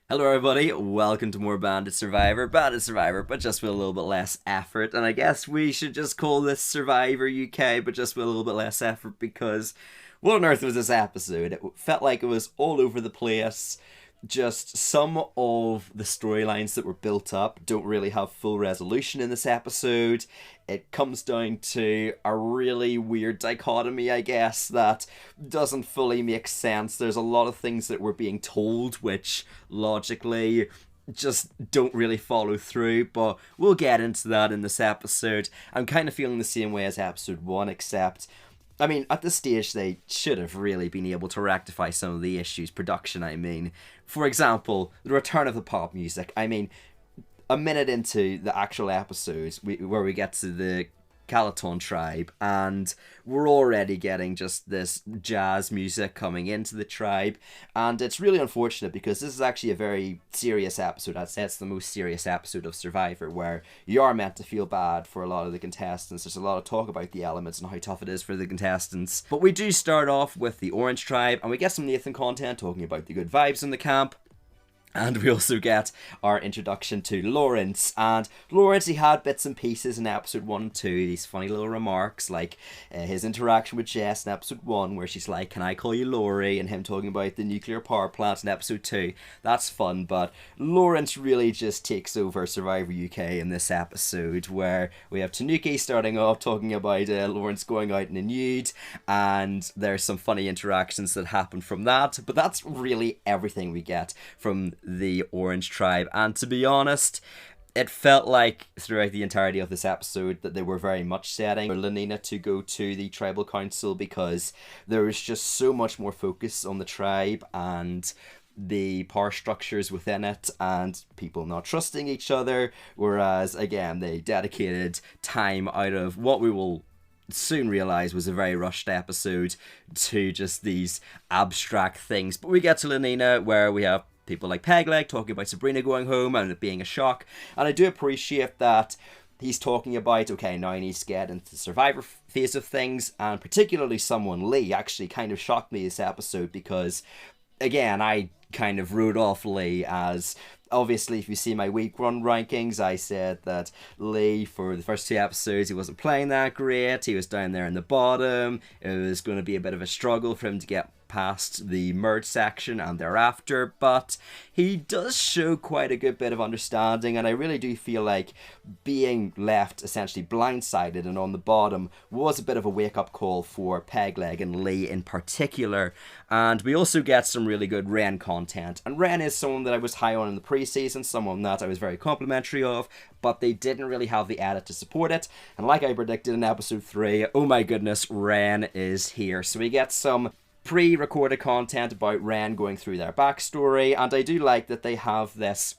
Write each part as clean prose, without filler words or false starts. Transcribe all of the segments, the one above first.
Hello everybody, welcome to more Bandit Survivor, but just with a little bit less effort, and I guess we should just call this Survivor UK, but just with a little bit less effort, because what on earth was this episode? It felt like it was all over the place. Just some of the storylines that were built up don't really have full resolution in this episode. It comes down to a really weird dichotomy, I guess, that doesn't fully make sense. There's a lot of things that we're being told which logically just don't really follow through, but we'll get into that in this episode. I'm kind of feeling the same way as episode 1, except I mean, at this stage, they should have really been able to rectify some of the issues. Production, I mean. For example, the return of the pop music. I mean, a minute into the actual episode, where we get to the Calaton tribe, and we're already getting just this jazz music coming into the tribe, and it's really unfortunate because this is actually a very serious episode. I'd say it's the most serious episode of Survivor, where you are meant to feel bad for a lot of the contestants. There's a lot of talk about the elements and how tough it is for the contestants, but we do start off with the Orange tribe, and we get some Nathan content talking about the good vibes in the camp. And we also get our introduction to Lawrence. And Lawrence, he had bits and pieces in episode 1 and 2, these funny little remarks, like his interaction with Jess in episode 1, where she's like, "Can I call you Laurie?" and him talking about the nuclear power plant in episode 2. That's fun, but Lawrence really just takes over Survivor UK in this episode, where we have Tanuki starting off talking about Lawrence going out in a nude, and there's some funny interactions that happen from that, but that's really everything we get from the Orange tribe. And to be honest, it felt like throughout the entirety of this episode that they were very much setting for Lamina to go to the tribal council, because there was just so much more focus on the tribe and the power structures within it and people not trusting each other, whereas again they dedicated time out of what we will soon realize was a very rushed episode to just these abstract things. But we get to Lamina, where we have people like Pegleg talking about Sabrina going home and it being a shock. And I do appreciate that he's talking about, okay, now he needs to get into the Survivor phase of things. And particularly someone, Lee, actually kind of shocked me this episode, because, again, I kind of wrote off Lee as... Obviously, if you see my week one rankings, I said that Lee, for the first 2 episodes, he wasn't playing that great. He was down there in the bottom. It was going to be a bit of a struggle for him to get past the merge section and thereafter, but he does show quite a good bit of understanding, and I really do feel like being left essentially blindsided and on the bottom was a bit of a wake-up call for Pegleg and Lee in particular. And we also get some really good Ren content, and Ren is someone that I was high on in the preseason, someone that I was very complimentary of, but they didn't really have the edit to support it, and like I predicted in episode 3, oh my goodness, Ren is here. So we get some pre-recorded content about Ren going through their backstory, and I do like that they have this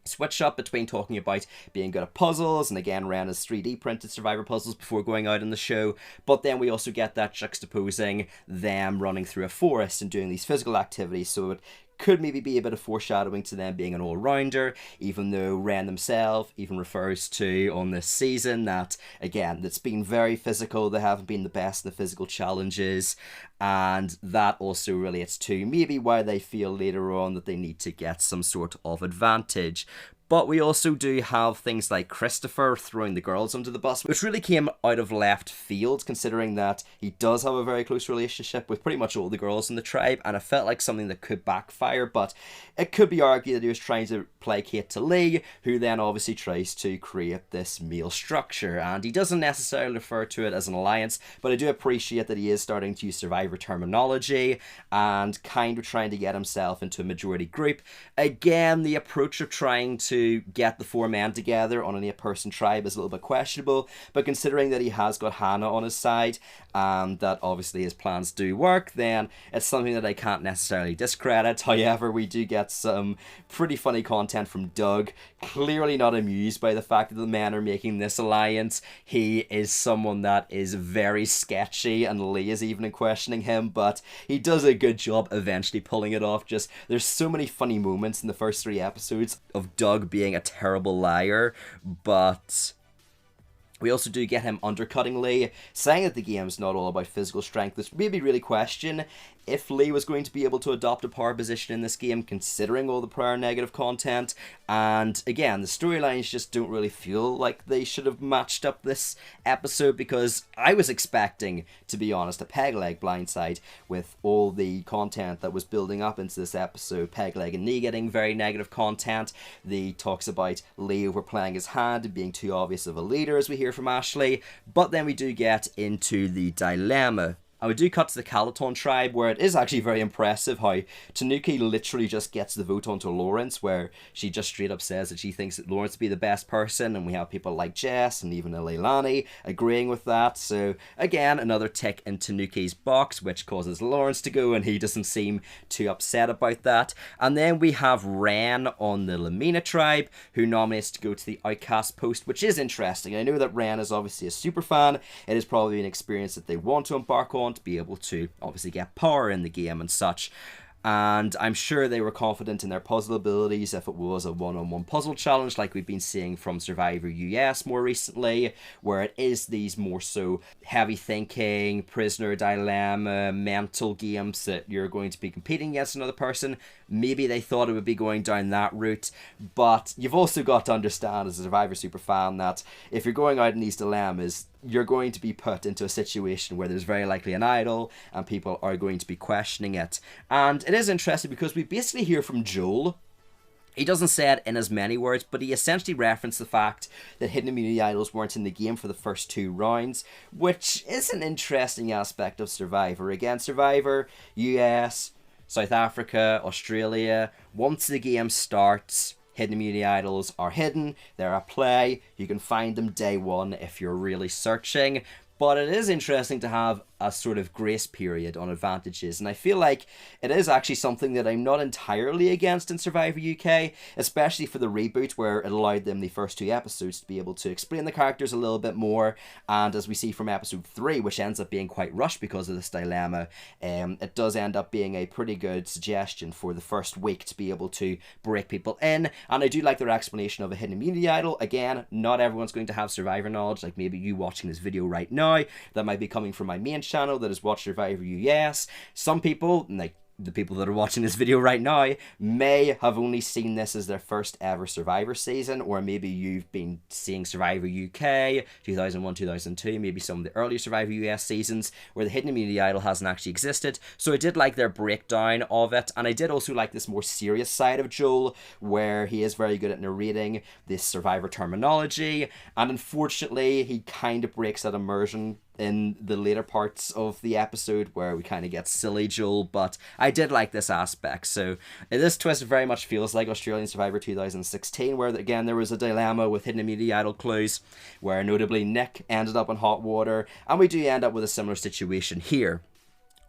switch up between talking about being good at puzzles, and again Ren has 3D printed Survivor puzzles before going out in the show, but then we also get that juxtaposing them running through a forest and doing these physical activities, so it could maybe be a bit of foreshadowing to them being an all-rounder, even though Ren themselves even refers to on this season that, again, it's been very physical. They haven't been the best in the physical challenges, and that also relates to maybe why they feel later on that they need to get some sort of advantage. But we also do have things like Christopher throwing the girls under the bus, which really came out of left field, considering that he does have a very close relationship with pretty much all the girls in the tribe, and it felt like something that could backfire. But it could be argued that he was trying to placate to Lee, who then obviously tries to create this male structure, and he doesn't necessarily refer to it as an alliance, but I do appreciate that he is starting to use Survivor terminology and kind of trying to get himself into a majority group. Again, the approach of trying to get the 4 men together on an 8-person tribe is a little bit questionable, but considering that he has got Hannah on his side and that obviously his plans do work, then it's something that I can't necessarily discredit. However, we do get some pretty funny content from Doug, clearly not amused by the fact that the men are making this alliance. He is someone that is very sketchy, and Lee is even questioning him, but he does a good job eventually pulling it off. Just, there's so many funny moments in the first 3 episodes of Doug being a terrible liar, but we also do get him undercutting Lee, saying that the game's not all about physical strength, which made me really question if Lee was going to be able to adopt a power position in this game, considering all the prior negative content. And again, the storylines just don't really feel like they should have matched up this episode, because I was expecting, to be honest, a Pegleg blindside with all the content that was building up into this episode. Pegleg and Lee getting very negative content. The talks about Lee overplaying his hand and being too obvious of a leader, as we hear from Ashley. But then we do get into the dilemma. And we do cut to the Calaton tribe, where it is actually very impressive how Tanuki literally just gets the vote onto Lawrence, where she just straight up says that she thinks that Lawrence would be the best person, and we have people like Jess and even Leilani agreeing with that. So again, another tick in Tanuki's box, which causes Lawrence to go, and he doesn't seem too upset about that. And then we have Ren on the Lamina tribe, who nominates to go to the Outcast post, which is interesting. I know that Ren is obviously a super fan. It is probably an experience that they want to embark on, to be able to obviously get power in the game and such. And I'm sure they were confident in their puzzle abilities if it was a one-on-one puzzle challenge like we've been seeing from Survivor US more recently, where it is these more so heavy thinking, prisoner dilemma, mental games that you're going to be competing against another person. Maybe they thought it would be going down that route, but you've also got to understand as a Survivor superfan that if you're going out in these dilemmas, you're going to be put into a situation where there's very likely an idol and people are going to be questioning it. And it is interesting because we basically hear from Joel. He doesn't say it in as many words, but he essentially referenced the fact that hidden immunity idols weren't in the game for the first 2 rounds, which is an interesting aspect of Survivor. Again, Survivor, US, South Africa, Australia, once the game starts, hidden immunity idols are hidden, they're at play, you can find them day one if you're really searching. But it is interesting to have a sort of grace period on advantages, and I feel like it is actually something that I'm not entirely against in Survivor UK, especially for the reboot, where it allowed them the first 2 episodes to be able to explain the characters a little bit more. And as we see from episode 3, which ends up being quite rushed because of this dilemma, it does end up being a pretty good suggestion for the first week to be able to break people in. And I do like their explanation of a hidden immunity idol. Again, not everyone's going to have Survivor knowledge, like maybe you watching this video right now, that might be coming from my main channel that has watched Survivor US. Some people, like the people that are watching this video right now, may have only seen this as their first ever Survivor season, or maybe you've been seeing Survivor UK 2001, 2002, maybe some of the earlier Survivor US seasons where the hidden immunity idol hasn't actually existed. So I did like their breakdown of it, and I did also like this more serious side of Joel, where he is very good at narrating this Survivor terminology, and unfortunately he kind of breaks that immersion in the later parts of the episode where we kind of get silly Joel, but I did like this aspect. So this twist very much feels like Australian Survivor 2016, where again there was a dilemma with hidden immunity idol clues, where notably Nick ended up in hot water, and we do end up with a similar situation here,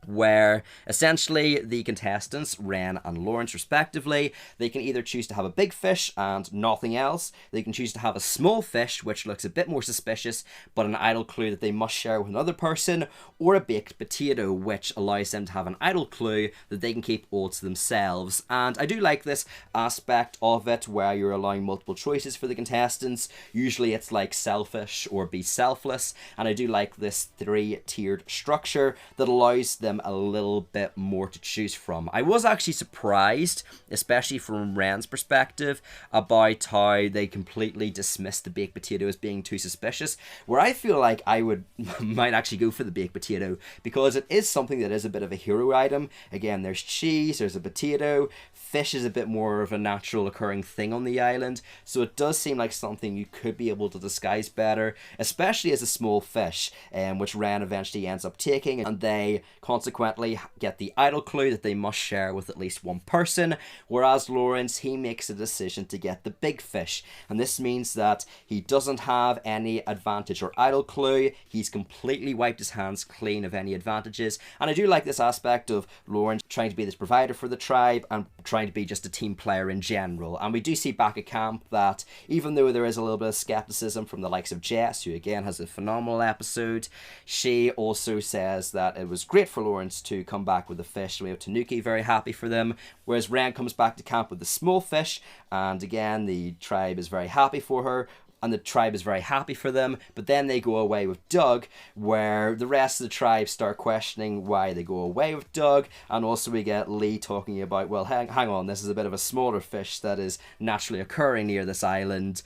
where essentially the contestants, Ren and Lawrence respectively, they can either choose to have a big fish and nothing else, they can choose to have a small fish, which looks a bit more suspicious but an idol clue that they must share with another person, or a baked potato, which allows them to have an idol clue that they can keep all to themselves. And I do like this aspect of it, where you're allowing multiple choices for the contestants. Usually it's like selfish or be selfless, and I do like this 3-tiered structure that allows them a little bit more to choose from. I was actually surprised, especially from Ren's perspective, about how they completely dismissed the baked potato as being too suspicious, where I feel like I would might actually go for the baked potato, because it is something that is a bit of a hero item. Again, there's cheese, there's a potato, fish is a bit more of a natural occurring thing on the island, so it does seem like something you could be able to disguise better, especially as a small fish, which Ren eventually ends up taking, and they consequently get the idol clue that they must share with at least one person, whereas Lawrence, he makes a decision to get the big fish, and this means that he doesn't have any advantage or idol clue. He's completely wiped his hands clean of any advantages, and I do like this aspect of Lawrence trying to be this provider for the tribe and trying to be just a team player in general. And we do see back at camp that even though there is a little bit of skepticism from the likes of Jess, who again has a phenomenal episode, she also says that it was great for Lawrence to come back with the fish. We have Tanuki very happy for them, whereas Ren comes back to camp with the small fish, and again the tribe is very happy for her. and the tribe is very happy for them, but then they go away with Doug, where the rest of the tribe start questioning why they go away with Doug, and also we get Lee talking about, well, hang on, this is a bit of a smaller fish that is naturally occurring near this island.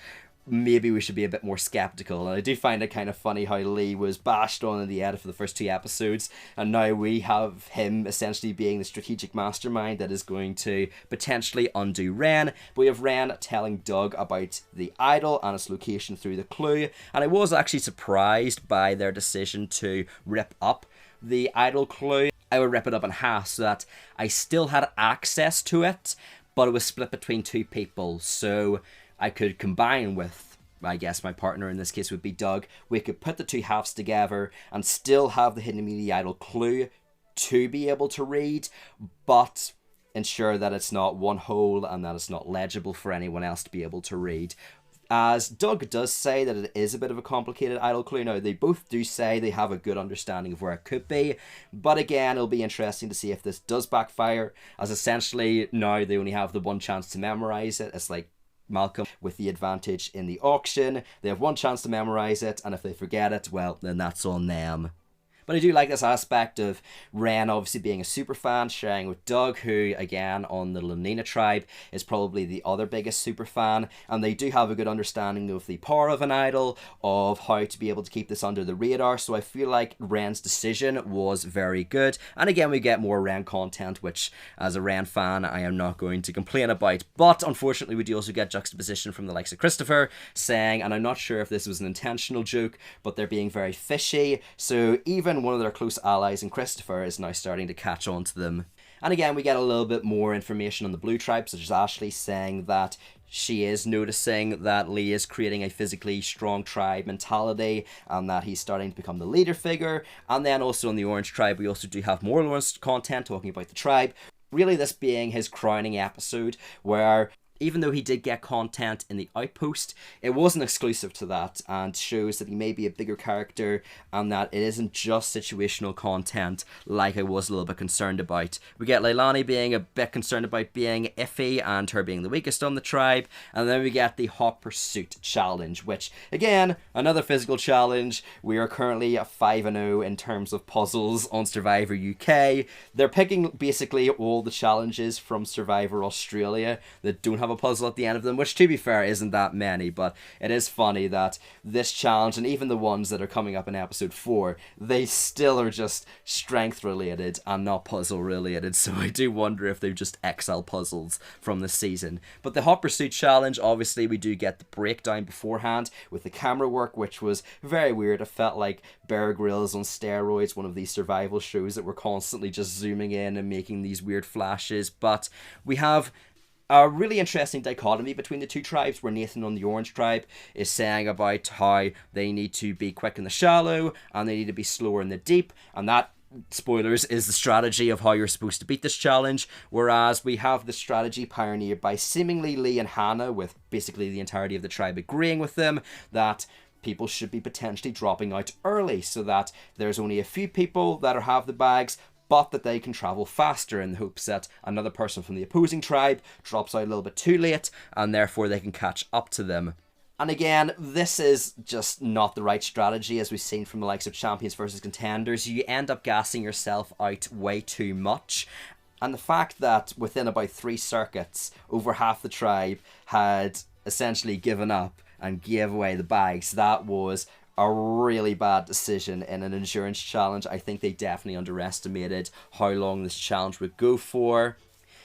Maybe we should be a bit more skeptical. And I do find it kind of funny how Lee was bashed on in the edit for the first 2 episodes, and now we have him essentially being the strategic mastermind that is going to potentially undo Ren. But we have Ren telling Doug about the idol and its location through the clue, and I was actually surprised by their decision to rip up the idol clue. I would rip it up in half so that I still had access to it, but it was split between 2 people, so I could combine with, I guess my partner in this case would be Doug. We could put the 2 halves together and still have the hidden immunity idol clue to be able to read, but ensure that it's not one whole and that it's not legible for anyone else to be able to read. As Doug does say that it is a bit of a complicated idol clue. Now, they both do say they have a good understanding of where it could be, but again, it'll be interesting to see if this does backfire, as essentially now they only have the 1 chance to memorize it. It's like Malcolm with the advantage in the auction. They have 1 chance to memorize it, and if they forget it, well, then that's on them. But I do like this aspect of Ren obviously being a super fan, sharing with Doug, who, again, on the Lamina tribe, is probably the other biggest super fan, and they do have a good understanding of the power of an idol, of how to be able to keep this under the radar, so I feel like Ren's decision was very good. And again, we get more Ren content, which, as a Ren fan, I am not going to complain about. But, unfortunately, we do also get juxtaposition from the likes of Christopher, saying, and I'm not sure if this was an intentional joke, but they're being very fishy, so even one of their close allies in Christopher is now starting to catch on to them. And again, we get a little bit more information on the Blue Tribe, such as Ashley saying that she is noticing that Lee is creating a physically strong tribe mentality and that he's starting to become the leader figure. And then also in the Orange Tribe, we also do have more Lawrence content talking about the tribe. Really, this being his crowning episode, where even though he did get content in the Outpost, it wasn't exclusive to that, and shows that he may be a bigger character and that it isn't just situational content like I was a little bit concerned about. We get Leilani being a bit concerned about being iffy and her being the weakest on the tribe, and then we get the Hot Pursuit challenge, which, again, another physical challenge. We are currently at 5-0 in terms of puzzles on Survivor UK. They're picking basically all the challenges from Survivor Australia that don't have a puzzle at the end of them, which, to be fair, isn't that many, but it is funny that this challenge, and even the ones that are coming up in episode 4, they still are just strength related and not puzzle related, so I do wonder if they've just exiled puzzles from this season. But the Hot Pursuit challenge, obviously we do get the breakdown beforehand with the camera work, which was very weird. It felt like Bear Grylls on steroids, one of these survival shows that were constantly just zooming in and making these weird flashes. But we have a really interesting dichotomy between the 2 tribes, where Nathan on the Orange Tribe is saying about how they need to be quick in the shallow and they need to be slower in the deep, and that, spoilers, is the strategy of how you're supposed to beat this challenge. Whereas we have the strategy pioneered by seemingly Lee and Hannah, with basically the entirety of the tribe agreeing with them, that people should be potentially dropping out early so that there's only a few people that have the bags, but that they can travel faster, in the hopes that another person from the opposing tribe drops out a little bit too late and therefore they can catch up to them. And again, this is just not the right strategy, as we've seen from the likes of Champions versus Contenders. You end up gassing yourself out way too much. And the fact that within about 3 circuits, over half the tribe had essentially given up and gave away the bags, that was a really bad decision in an endurance challenge. I think they definitely underestimated how long this challenge would go for,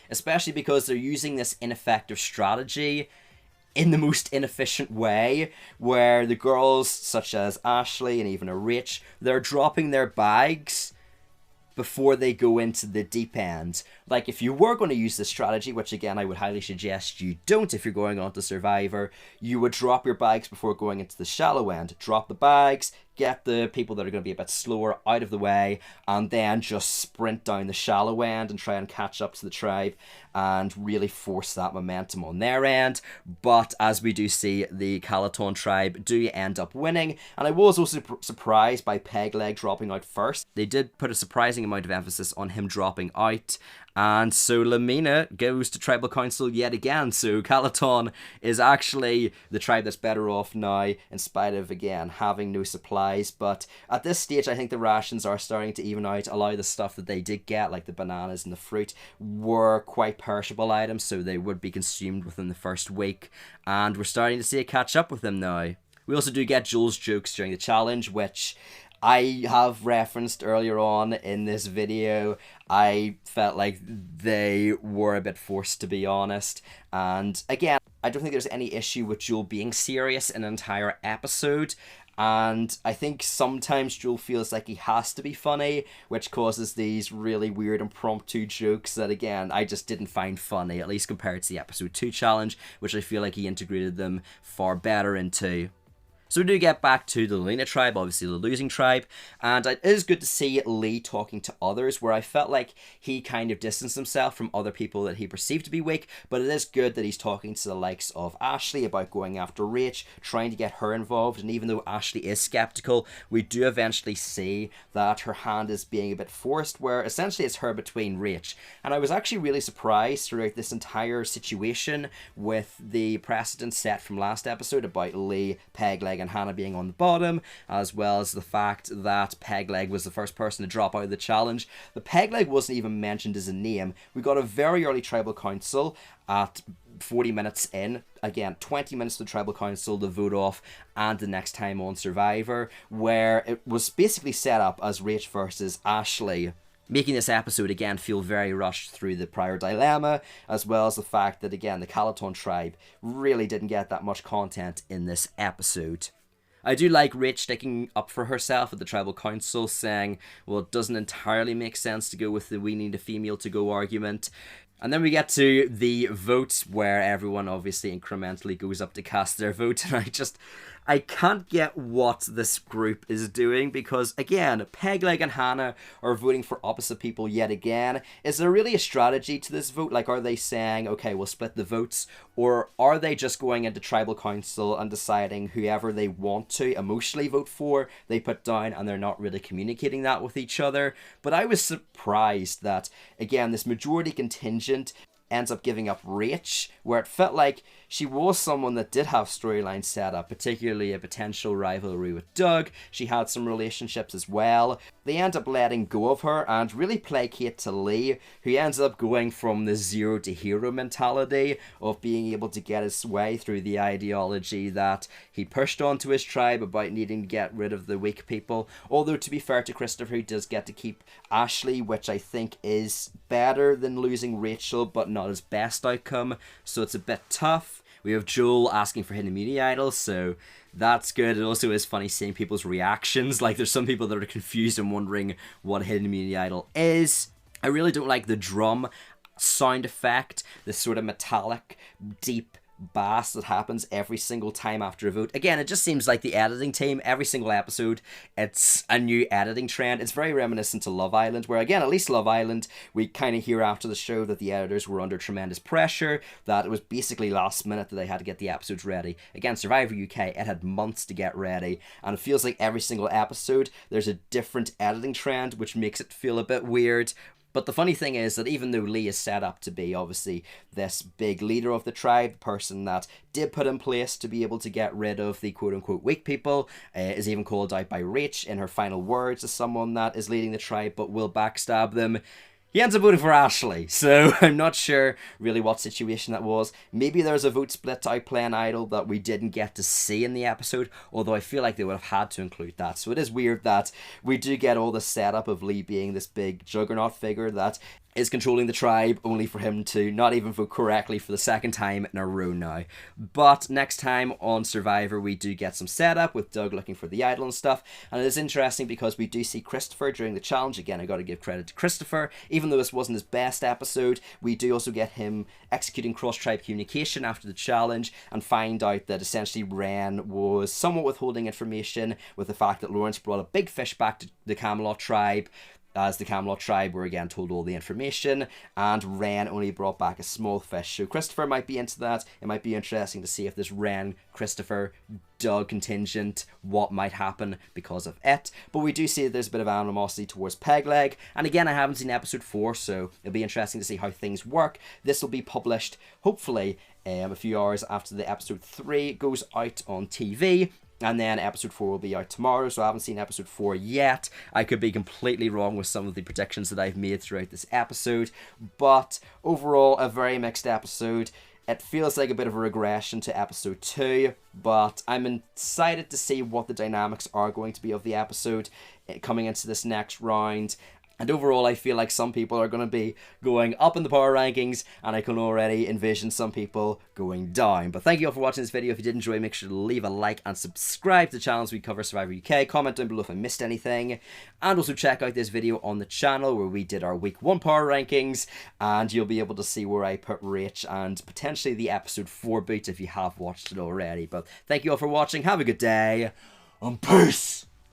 especially because they're using this ineffective strategy in the most inefficient way, where the girls such as Ashley and even a Rach, they're dropping their bags before they go into the deep end. Like, if you were going to use this strategy, which again I would highly suggest you don't if you're going on to Survivor, you would drop your bags before going into the shallow end. Drop the bags, get the people that are going to be a bit slower out of the way, and then just sprint down the shallow end and try and catch up to the tribe and really force that momentum on their end. But as we do see, the Calaton tribe do end up winning, and I was also surprised by Pegleg dropping out first. They did put a surprising amount of emphasis on him dropping out, And so Lamina goes to Tribal Council yet again. So Calaton is actually the tribe that's better off now, in spite of, again, having no supplies. But at this stage, I think the rations are starting to even out. A lot of the stuff that they did get, like the bananas and the fruit, were quite perishable items, so they would be consumed within the first week. And we're starting to see it catch up with them now. We also do get Joel's jokes during the challenge, which I have referenced earlier on in this video. I felt like they were a bit forced, to be honest. And again, I don't think there's any issue with Joel being serious in an entire episode. And I think sometimes Joel feels like he has to be funny, which causes these really weird impromptu jokes that, again, I just didn't find funny, at least compared to the episode 2 challenge, which I feel like he integrated them far better into. So we do get back to the Lamina tribe, obviously the losing tribe, and it is good to see Lee talking to others, where I felt like he kind of distanced himself from other people that he perceived to be weak, but it is good that he's talking to the likes of Ashley about going after Rach, trying to get her involved, and even though Ashley is skeptical, we do eventually see that her hand is being a bit forced, where essentially it's her between Rach. And I was actually really surprised throughout this entire situation with the precedent set from last episode about Lee, Pegleg, and Hannah being on the bottom, as well as the fact that Pegleg was the first person to drop out of the challenge. The Pegleg wasn't even mentioned as a name. We got a very early tribal council at 40 minutes in. Again, 20 minutes to the tribal council, the vote off, and the next time on Survivor, where it was basically set up as Rach versus Ashley, making this episode, again, feel very rushed through the prior dilemma, as well as the fact that, again, the Calaton tribe really didn't get that much content in this episode. I do like Rach sticking up for herself at the tribal council, saying, well, it doesn't entirely make sense to go with the we need a female to go argument. And then we get to the vote, where everyone obviously incrementally goes up to cast their vote, and I can't get what this group is doing, because, again, Pegleg and Hannah are voting for opposite people yet again. Is there really a strategy to this vote? Like, are they saying, okay, we'll split the votes, or are they just going into tribal council and deciding whoever they want to emotionally vote for, they put down, and they're not really communicating that with each other? But I was surprised that, again, this majority contingent ends up giving up Rach, where it felt like she was someone that did have storylines set up, particularly a potential rivalry with Doug. She had some relationships as well. They end up letting go of her and really placate to Lee, who ends up going from the zero to hero mentality of being able to get his way through the ideology that he pushed onto his tribe about needing to get rid of the weak people. Although, to be fair to Christopher, he does get to keep Ashley, which I think is better than losing Rachel, but not his best outcome, so it's a bit tough. We have Joel asking for hidden immunity idols, so that's good. It also is funny seeing people's reactions. Like, there's some people that are confused and wondering what a hidden immunity idol is. I really don't like the drum sound effect, this sort of metallic, deep bass that happens every single time after a vote. Again, it just seems like the editing team, every single episode, it's a new editing trend. It's very reminiscent to Love Island, where, again, at least Love Island, we kind of hear after the show that the editors were under tremendous pressure, that it was basically last minute that they had to get the episodes ready. Again, Survivor UK, it had months to get ready, and it feels like every single episode there's a different editing trend, which makes it feel a bit weird. But the funny thing is that even though Lee is set up to be, obviously, this big leader of the tribe, the person that did put in place to be able to get rid of the quote-unquote weak people, is even called out by Rach in her final words as someone that is leading the tribe but will backstab them, he ends up voting for Ashley, so I'm not sure really what situation that was. Maybe there's a vote split to outplay an idol that we didn't get to see in the episode, although I feel like they would have had to include that. So it is weird that we do get all the setup of Lee being this big juggernaut figure that is controlling the tribe, only for him to not even vote correctly for the second time in a row now. But next time on Survivor, we do get some setup with Doug looking for the idol and stuff, and it is interesting because we do see Christopher during the challenge. Again, I gotta give credit to Christopher. Even though this wasn't his best episode, we do also get him executing cross-tribe communication after the challenge and find out that essentially Ren was somewhat withholding information with the fact that Lawrence brought a big fish back to the Camelot tribe. as the Camelot tribe were again told all the information, and Ren only brought back a small fish. So Christopher might be into that. It might be interesting to see if this Ren, Christopher, Doug contingent, what might happen because of it. But we do see that there's a bit of animosity towards Pegleg, and again, I haven't seen episode 4, so it'll be interesting to see how things work. This will be published, hopefully, a few hours after the episode 3 goes out on TV. And then episode 4 will be out tomorrow, so I haven't seen episode 4 yet. I could be completely wrong with some of the predictions that I've made throughout this episode. But overall, a very mixed episode. It feels like a bit of a regression to episode 2, but I'm excited to see what the dynamics are going to be of the episode coming into this next round. And overall, I feel like some people are going to be going up in the power rankings, and I can already envision some people going down. But thank you all for watching this video. If you did enjoy, make sure to leave a like and subscribe to the channel as we cover Survivor UK. Comment down below if I missed anything. And also check out this video on the channel where we did our week 1 power rankings, and you'll be able to see where I put Rach and potentially the episode 4 boot if you have watched it already. But thank you all for watching. Have a good day, and peace!